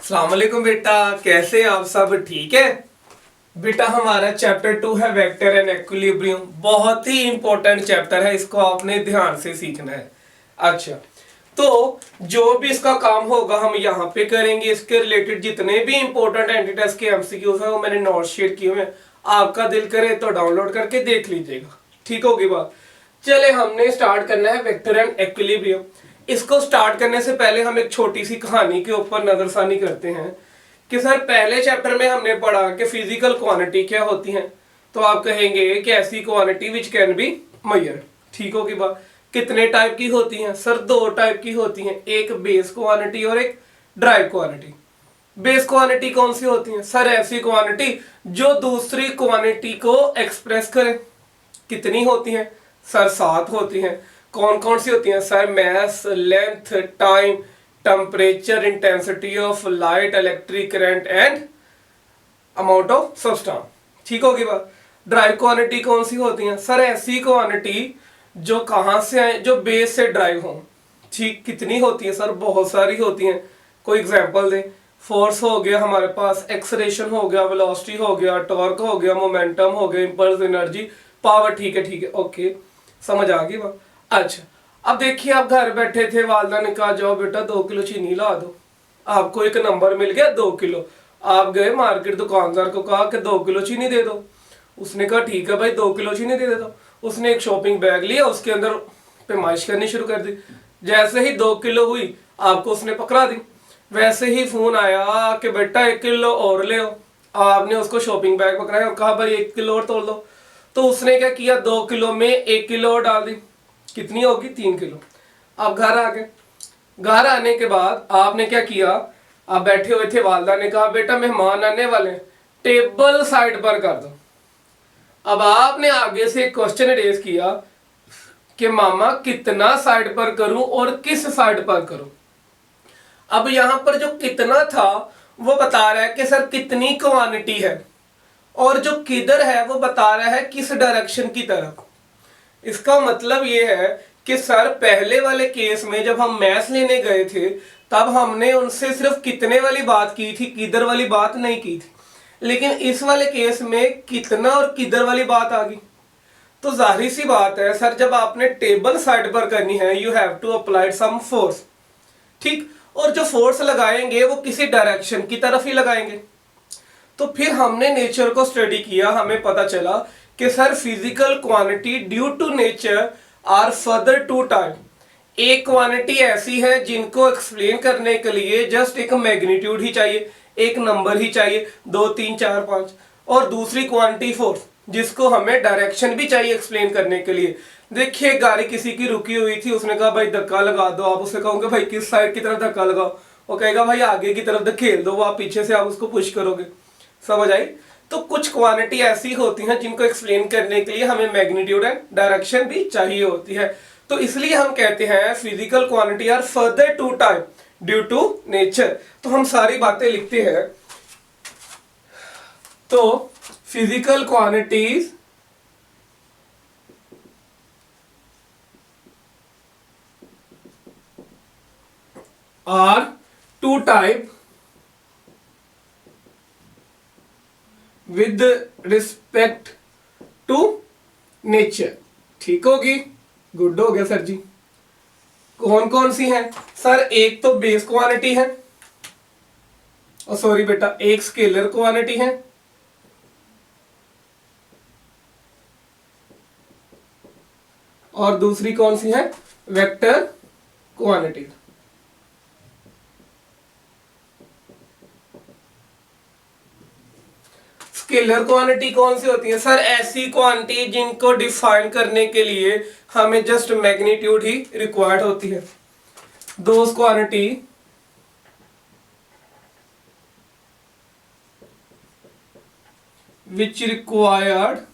अस्सलाम वालेकुम बेटा, कैसे आप सब? ठीक है बेटा। हमारा चैप्टर 2 है वेक्टर एंड इक्विलिब्रियम। बहुत ही इंपॉर्टेंट चैप्टर है, इसको आपने ध्यान से सीखना है। अच्छा, तो जो भी इसका काम होगा हम यहाँ पे करेंगे। इसके रिलेटेड जितने भी इंपॉर्टेंट एंटिटेस के एमसीक्यूज हैं वो मैंने नोट शेयर किए हुए हैं। आपका दिल करे तो डाउनलोड करके देख लीजिएगा, ठीक होगी बात। चले, हमने स्टार्ट करना है वेक्टर एंड इक्विलिब्रियम। इसको स्टार्ट करने से पहले हम एक छोटी सी कहानी के ऊपर नजरसानी करते हैं कि सर पहले चैप्टर में हमने पढ़ा कि फिजिकल क्वांटिटी क्या होती है। तो आप कहेंगे कि ऐसी quantity which can be measured, ठीक होगी बात। कितने टाइप की होती हैं? सर दो टाइप की होती हैं, एक बेस क्वांटिटी और एक ड्राइव क्वांटिटी। बेस क्वांटिटी कौन सी होती है? सर ऐसी क्वांटिटी जो दूसरी क्वांटिटी को एक्सप्रेस करे। कितनी होती हैं? सर 7 होती हैं। कौन कौन सी होती हैं? Sir mass, length, time, temperature, intensity of light, electric current and amount of substance, ठीक होगी बात। ड्राइव क्वांटिटी कौन सी होती हैं? सर ऐसी क्वांटिटी जो कहां से आए, जो बेस से ड्राइव हो। ठीक, कितनी होती है? सर बहुत सारी होती हैं। कोई एग्जांपल दें? फोर्स हो गया हमारे पास, एक्सलेरेशन हो गया, वेलोसिटी हो गया, टॉर्क हो गया, मोमेंटम हो गया, इंपल्स एनर्जी, पावर। ठीक है ओके, समझ आ गई बात। अच्छा, अब देखिए आप घर बैठे थे, वालदा ने कहा जाओ बेटा 2 किलो चीनी ला दो। आपको एक नंबर मिल गया 2 किलो। आप गए मार्केट, दुकानदार को कहा कि 2 किलो चीनी दे दो। उसने कहा ठीक है भाई 2 किलो चीनी दे देता। उसने एक शॉपिंग बैग लिया, उसके अंदर पैमाइश करनी शुरू कर दी। जैसे ही 2 किलो हुई आपको उसने पकड़ा दी। वैसे ही फोन आया कि बेटा 1 किलो और ले आओ। आपने उसको शॉपिंग बैग पकड़ाया और कहा भाई 1 किलो और तोड़ दो। तो उसने क्या किया, 2 किलो में 1 किलो और डाल दी। कितनी होगी? 3 किलो। आप घर आ गए। घर आने के बाद आपने क्या किया, आप बैठे हुए थे, वालदा ने कहा बेटा मेहमान आने वाले, टेबल साइड पर कर दो। अब आपने आगे से क्वेश्चन रेज किया कि मामा कितना साइड पर करूं और किस साइड पर करूं। अब यहां पर जो कितना था वो बता रहा है कि सर कितनी क्वांटिटी है, और जो किधर है वो बता रहा है किस डायरेक्शन की तरफ। इसका मतलब ये है कि सर पहले वाले केस में जब हम मैथ्स लेने गए थे तब हमने उनसे सिर्फ कितने वाली बात की थी, किधर वाली बात नहीं की थी। लेकिन इस वाले केस में कितना और किधर वाली बात आ गई। तो जाहिर सी बात है सर, जब आपने टेबल साइड पर करनी है you have to apply some force, ठीक। और जो फोर्स लगाएंगे वो किसी डायरेक्शन की तरफ ही लगाएंगे। तो फिर हमने नेचर को स्टडी किया, हमें पता चला कि sir physical quantity due to nature are further two type. एक क्वांटिटी ऐसी है जिनको एक्सप्लेन करने के लिए जस्ट एक मैग्नीट्यूड ही चाहिए, एक नंबर ही चाहिए, 2 3 4 5। और दूसरी क्वांटिटी फोर्स जिसको हमें डायरेक्शन भी चाहिए एक्सप्लेन करने के लिए। देखिए गाड़ी किसी की रुकी हुई थी, उसने कहा भाई धक्का लगा दो। आप उससे कहोगे भाई किस साइड की तरफ धक्का लगाओ, वो कहेगा भाई आगे की तरफ धकेल दो। वो आप पीछे से आप उसको पुश करोगे। समझ आई? तो कुछ क्वांटिटी ऐसी होती हैं जिनको एक्सप्लेन करने के लिए हमें मैग्नीट्यूड एंड डायरेक्शन भी चाहिए होती है। तो इसलिए हम कहते हैं physical quantity are further two type due to nature. तो हम सारी बातें लिखते हैं। तो physical quantities are two type with respect to nature, ठीक होगी। गुड हो गया सर जी। कौन कौन सी हैं? सर एक तो बेस क्वांटिटी है, और सॉरी बेटा एक स्केलर क्वांटिटी है, और दूसरी कौन सी है? Vector quantity. स्केलर क्वांटिटी कौन सी होती है? सर ऐसी क्वांटिटी जिनको डिफाइन करने के लिए हमें जस्ट मैग्नीट्यूड ही रिक्वायर्ड होती है। Those quantity which required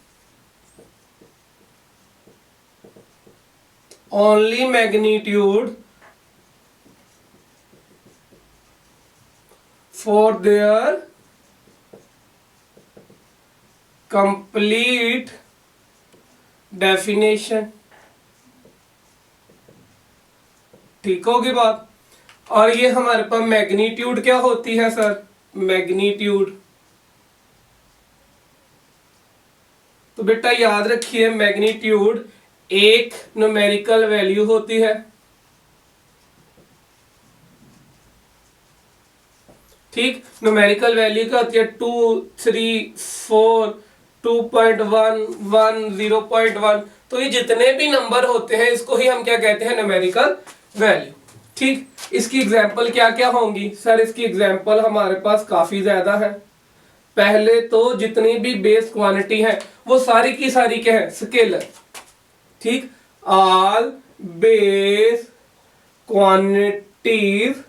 only magnitude for their complete definition, ठीक होगी बात। और ये हमारे पास मैग्नीट्यूड क्या होती है सर, मैग्नीट्यूड। तो बेटा याद रखिए मैग्नीट्यूड एक न्यूमेरिकल वैल्यू होती है, ठीक। न्यूमेरिकल वैल्यू क्या होती है, 2, 3, 4, 2.1, 1, 0.1। तो ये जितने भी नंबर होते हैं इसको ही हम क्या कहते हैं, न्यूमेरिकल वैल्यू, ठीक। इसकी एग्जांपल क्या क्या होंगी सर, इसकी एग्जांपल हमारे पास काफी ज्यादा है। पहले तो जितनी भी बेस क्वांटिटी है वो सारी की सारी क्या है, स्केलर, ठीक। All base quantities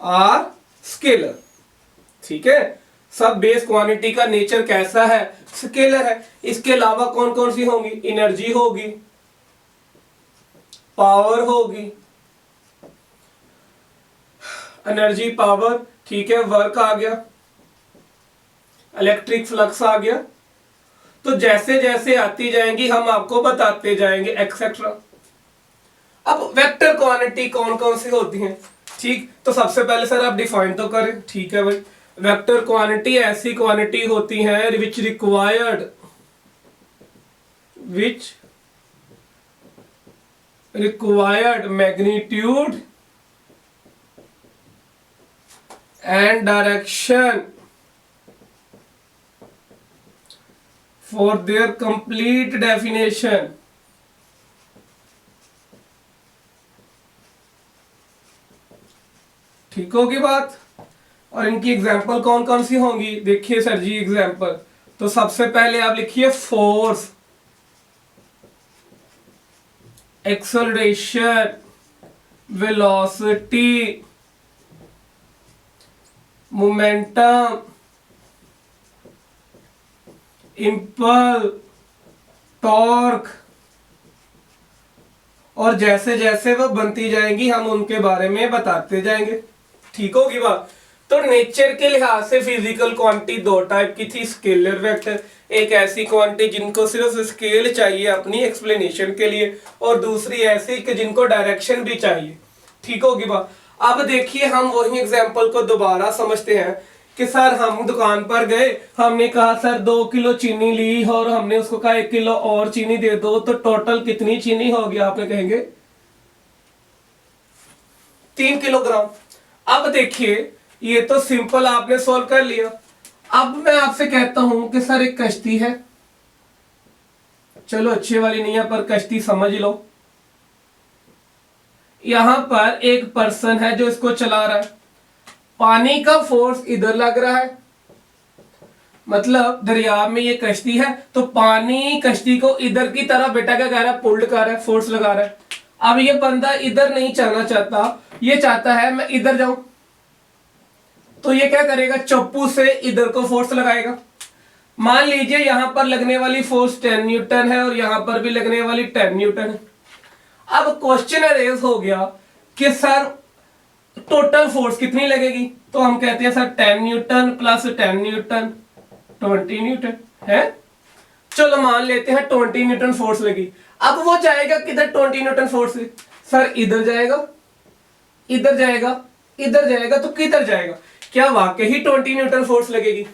are scalar, ठीक है। सब बेस क्वांटिटी का नेचर कैसा है, स्केलर है। इसके अलावा कौन कौन सी होंगी, एनर्जी होगी, पावर होगी, एनर्जी पावर, ठीक है, वर्क आ गया, इलेक्ट्रिक फ्लक्स आ गया। तो जैसे जैसे आती जाएंगी हम आपको बताते जाएंगे एक्सेट्रा। अब वेक्टर क्वांटिटी कौन कौन सी होती हैं, ठीक। तो सबसे पहले सर आप डिफाइन तो करें, ठीक है भाई। वेक्टर क्वांटिटी ऐसी क्वांटिटी होती है which required magnitude and direction for their complete definition. ठीक होगी बात। और इनकी एग्जांपल कौन कौन सी होंगी, देखिए सर जी एग्जांपल। तो सबसे पहले आप लिखिए force, acceleration, velocity, momentum, impulse, torque. और जैसे जैसे वो बनती जाएंगी हम उनके बारे में बताते जाएंगे, ठीक होगी बात। तो नेचर के लिहाज से फिजिकल क्वांटिटी दो टाइप की थी, स्केलर वेक्टर, एक ऐसी क्वांटिटी जिनको सिर्फ स्केल चाहिए अपनी एक्सप्लेनेशन के लिए, और दूसरी ऐसी कि जिनको डायरेक्शन भी चाहिए, ठीक होगी बात। अब देखिए हम वही एग्जांपल को दोबारा समझते हैं कि सर हम दुकान पर गए, हमने कहा सर 2 किलो चीनी ली और हमने उसको कहा 1 किलो और चीनी दे दो, तो टोटल कितनी चीनी होगी, आपने कहेंगे 3 किलोग्राम। अब देखिए ये तो सिंपल आपने सॉल्व कर लिया। अब मैं आपसे कहता हूं कि सर एक कश्ती है, चलो अच्छी वाली नहीं है पर कश्ती समझ लो। यहां पर एक पर्सन है जो इसको चला रहा है, पानी का फोर्स इधर लग रहा है, मतलब दरिया में ये कश्ती है तो पानी कश्ती को इधर की तरफ बेटा क्या कह रहा है, पुल्ड कर रहा है, फोर्स लगा रहा है। अब ये बंदा इधर नहीं जाना चाहता, ये चाहता है मैं इधर जाऊं, तो ये क्या करेगा, चप्पू से इधर को फोर्स लगाएगा। मान लीजिए यहां पर लगने वाली फोर्स 10 न्यूटन है और यहां पर भी लगने वाली 10 न्यूटन है। अब क्वेश्चन रेज हो गया कि सर टोटल फोर्स कितनी लगेगी, तो हम कहते हैं sir 10 Newton plus 10 Newton 20 Newton है। चलो मान लेते हैं 20 न्यूटन फोर्स लगी। अब वो जाएगा किधर 20 न्यूटन फोर्स से, सर इधर जाएगा, इधर जाएगा, इधर जाएगा, तो किधर जाएगा, क्या वाकई ही 20 न्यूटन फोर्स लगेगी।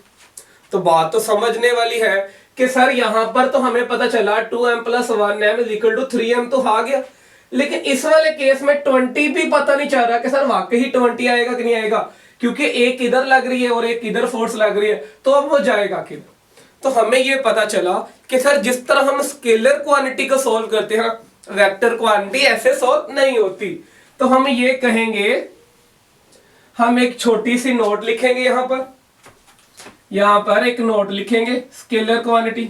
तो बात तो समझने वाली है कि सर यहां पर तो हमें पता चला 2m + 1m = 3m तो आ गया, लेकिन इस वाले केस में 20 भी पता नहीं चल रहा कि सर वाकई ही 20 आएगा कि नहीं आएगा, क्योंकि एक इधर लग रही है और एक इधर फोर्स लग रही है, तो अब वो जाएगा किधर। तो हमें ये पता चला कि सर जिस तरह हम स्केलर क्वांटिटी को सॉल्व करते हैं, वेक्टर क्वांटिटी ऐसे सॉल्व नहीं होती। तो हम ये कहेंगे, हम एक छोटी सी नोट लिखेंगे यहां पर एक नोट लिखेंगे, scalar quantity.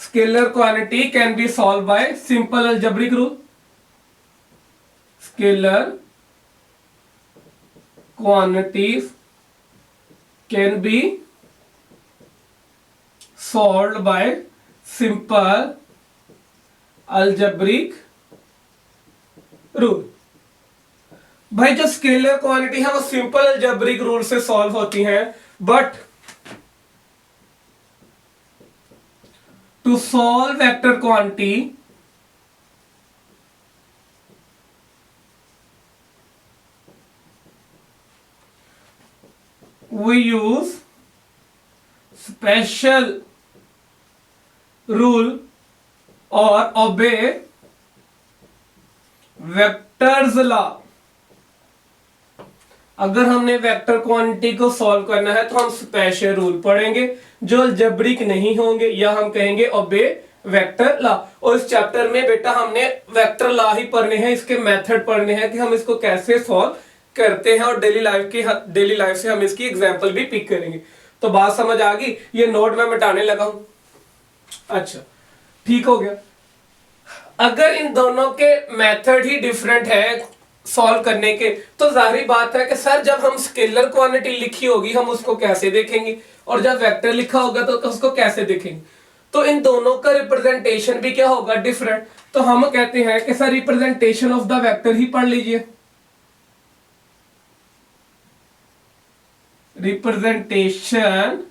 Scalar quantity can be solve by simple algebraic rule. Scalar quantities can be solved by simple algebraic rule. भाई जो स्केलर क्वांटिटी है वो सिंपल अलजेब्रिक रूल से सॉल्व होती हैं, but to solve vector quantity use special rule और obey vectors law. अगर हमने वेक्टर क्वांटिटी को सॉल्व करना है तो हम स्पेशल रूल पढ़ेंगे जो अलजेब्रिक नहीं होंगे, या हम कहेंगे ओबे वेक्टर लॉ। और इस चैप्टर में बेटा हमने वेक्टर लॉ ही पढ़ने हैं, इसके मेथड पढ़ने हैं कि हम इसको कैसे सॉल्व करते हैं, और डेली लाइफ से हम इसकी एग्जांपल भी पिक करेंगे। तो बात समझ आ गई? ये नोट मैं मिटाने लगा हूं। अच्छा, ठीक हो गया। अगर इन दोनों के मेथड ही डिफरेंट है सॉल्व करने के, तो जाहिर बात है कि सर जब हम स्केलर क्वांटिटी लिखी होगी हम उसको कैसे देखेंगे, और जब वेक्टर लिखा होगा तो उसको कैसे देखेंगे। तो इन दोनों का रिप्रेजेंटेशन भी क्या होगा? डिफरेंट। तो हम कहते हैं कि sir representation of the vector ही पढ़ लीजिए। रिप्रेजेंटेशन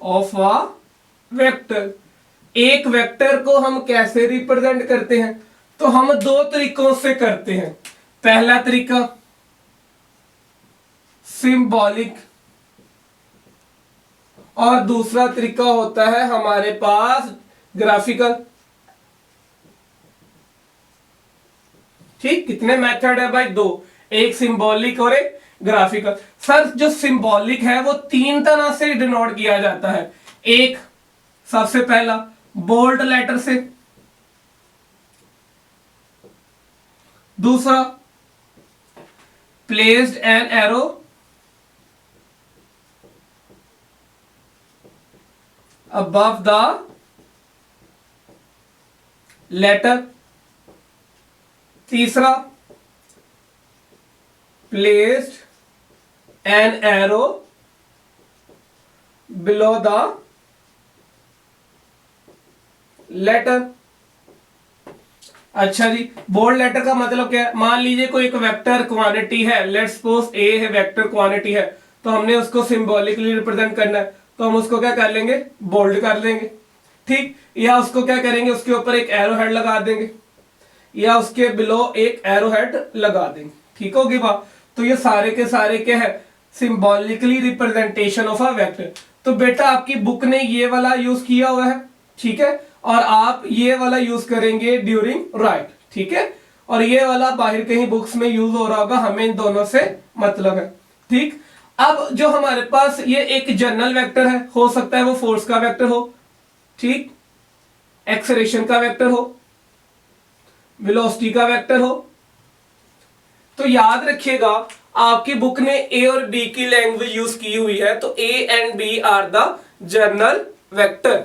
ऑफ अ वेक्टर, एक वेक्टर को हम कैसे रिप्रेजेंट करते हैं? तो हम दो तरीकों से करते हैं। पहला तरीका सिंबॉलिक, और दूसरा तरीका होता है हमारे पास ग्राफिकल। ठीक, कितने मेथड है भाई? दो, एक सिंबॉलिक और एक ग्राफिकल। सर जो सिंबॉलिक है वो तीन तरह से डिनोट किया जाता है। एक, सबसे पहला बोल्ड लेटर से, दूसरा placed an arrow, above the letter, तीसरा placed an arrow below the letter। अच्छा जी, बोल्ड लेटर का मतलब क्या है? मान लीजिए कोई एक वेक्टर क्वांटिटी है, लेट्स सपोज ए है, वेक्टर क्वांटिटी है, तो हमने उसको सिंबॉलिकली रिप्रेजेंट करना है, तो हम उसको क्या कर लेंगे? बोल्ड कर लेंगे। ठीक, या उसको क्या करेंगे? उसके ऊपर एक एरो हेड लगा देंगे, या उसके बिलो एक एरो हेड लगा देंगे। ठीक होगी बात? तो ये सारे के सारे क्या है? Symbolically representation of a vector. तो बेटा आपकी बुक ने ये वाला यूज किया हुआ है, ठीक है, और आप ये वाला यूज करेंगे ड्यूरिंग राइट। ठीक है, और ये वाला बाहर कहीं बुक्स में यूज हो रहा होगा, हमें इन दोनों से मतलब है। ठीक, अब जो हमारे पास ये एक जनरल वेक्टर है, हो सकता है वो फोर्स का वेक्टर हो, ठीक, एक्सेलरेशन का वेक्टर हो, वेलोसिटी का वेक्टर हो। तो याद रखिएगा आपकी बुक ने ए और बी की लैंग्वेज यूज की हुई है, तो A and B are the general vector.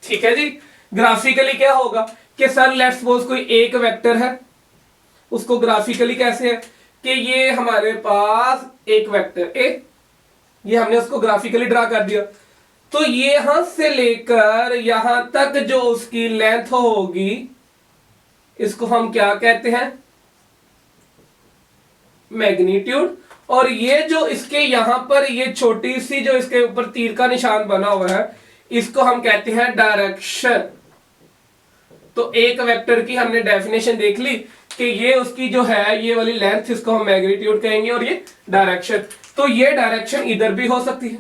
ठीक है जी। ग्राफिकली क्या होगा कि सर लेट्स सपोज कोई एक वेक्टर है, उसको ग्राफिकली कैसे है कि ये हमारे पास एक वेक्टर ए, ये हमने उसको ग्राफिकली ड्रा कर दिया, तो ये यहां से लेकर यहां तक जो उसकी लेंथ होगी इसको हम क्या कहते हैं? मैग्नीट्यूड। और ये जो इसके यहां पर ये छोटी सी जो इसके ऊपर तीर का निशान बना हुआ है इसको हम कहते हैं डायरेक्शन। तो एक वेक्टर की हमने डेफिनेशन देख ली कि ये उसकी जो है ये वाली लेंथ, इसको हम मैग्नीट्यूड कहेंगे, और ये डायरेक्शन। तो ये डायरेक्शन इधर भी हो सकती है,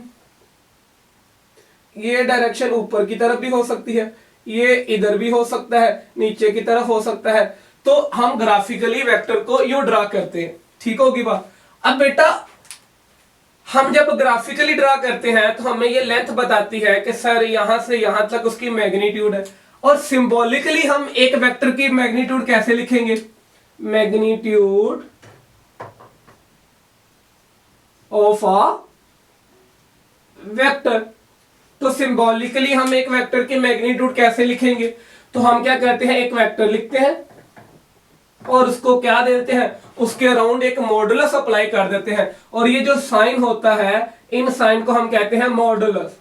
ये डायरेक्शन ऊपर की तरफ भी हो सकती है, ये इधर भी हो सकता है, नीचे की तरफ हो सकता है। तो हम ग्राफिकली वेक्टर को यू ड्रा करते हैं। ठीक होगी बात? अब बेटा हम जब ग्राफिकली ड्रा करते हैं तो हमें ये लेंथ बताती है कि सर यहां से यहां तक उसकी मैग्नीट्यूड है। और सिंबॉलिकली हम एक वेक्टर की मैग्नीट्यूड कैसे लिखेंगे? Magnitude of a vector. तो सिंबॉलिकली हम एक वेक्टर की मैग्नीट्यूड कैसे लिखेंगे? तो हम क्या करते हैं? एक वेक्टर लिखते हैं और उसको क्या देते हैं? उसके अराउंड एक मॉडुलस अप्लाई कर देते हैं, और ये जो साइन होता है इन साइन को हम कहते हैं मॉडुलस।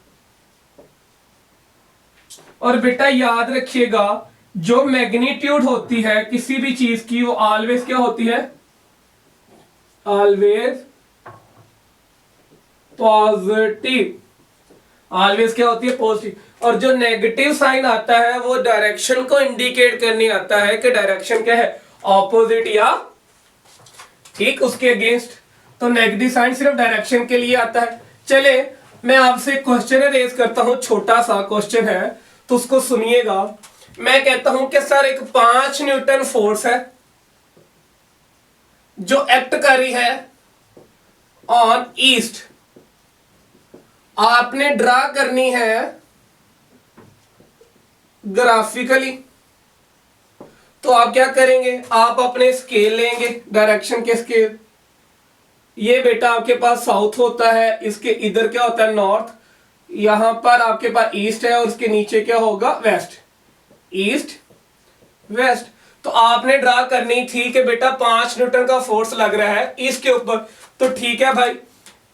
और बेटा याद रखिएगा जो मैग्नीट्यूड होती है किसी भी चीज की वो ऑलवेज क्या होती है? Always positive. ऑलवेज क्या होती है? पॉजिटिव। और जो नेगेटिव साइन आता है वो डायरेक्शन को इंडिकेट करने आता है कि डायरेक्शन क्या है? ऑपोजिट या ठीक उसके अगेंस्ट। तो नेगेटिव साइन सिर्फ डायरेक्शन के लिए आता है। चले मैं आपसे क्वेश्चन रेज करता हूं, छोटा सा क्वेश्चन है तो उसको सुनिएगा। मैं कहता हूं कि सर एक 5 न्यूटन फोर्स है जो एक्ट कर रही है ऑन ईस्ट, आपने ड्रा करनी है ग्राफिकली। तो आप क्या करेंगे, आप अपने स्केल लेंगे, डायरेक्शन के स्केल। ये बेटा आपके पास साउथ होता है, इसके इधर क्या होता है नॉर्थ, यहां पर आपके पास ईस्ट है और उसके नीचे क्या होगा वेस्ट, ईस्ट वेस्ट। तो आपने ड्रा करनी थी कि बेटा 5 न्यूटन का फोर्स लग रहा है ईस्ट के ऊपर। तो ठीक है भाई,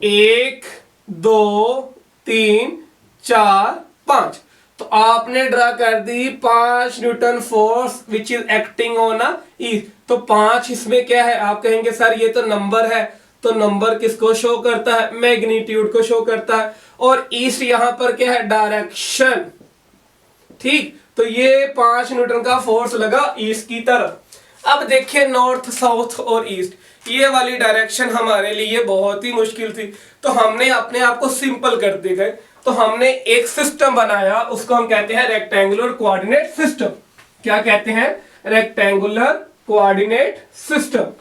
1 2 3 4 5। तो आपने ड्रा कर दी 5 Newton force which is acting on east. तो 5 इसमें क्या है, आप कहेंगे सर ये तो नंबर है, तो नंबर किसको शो करता है, मैग्नीट्यूड को शो करता है। और ईस्ट यहां पर क्या है, डायरेक्शन। ठीक, तो ये 5 न्यूटन का फोर्स लगा ईस्ट की तरफ। अब देखिए नॉर्थ साउथ और ईस्ट, ये वाली डायरेक्शन हमारे लिए बहुत ही मुश्किल थी, तो हमने अपने आप को सिंपल कर दे गए। तो हमने एक सिस्टम बनाया, उसको हम कहते हैं रेक्टेंगुलर कोऑर्डिनेट सिस्टम। क्या कहते हैं, रेक्टेंगुलर कोऑर्डिनेट सिस्टम।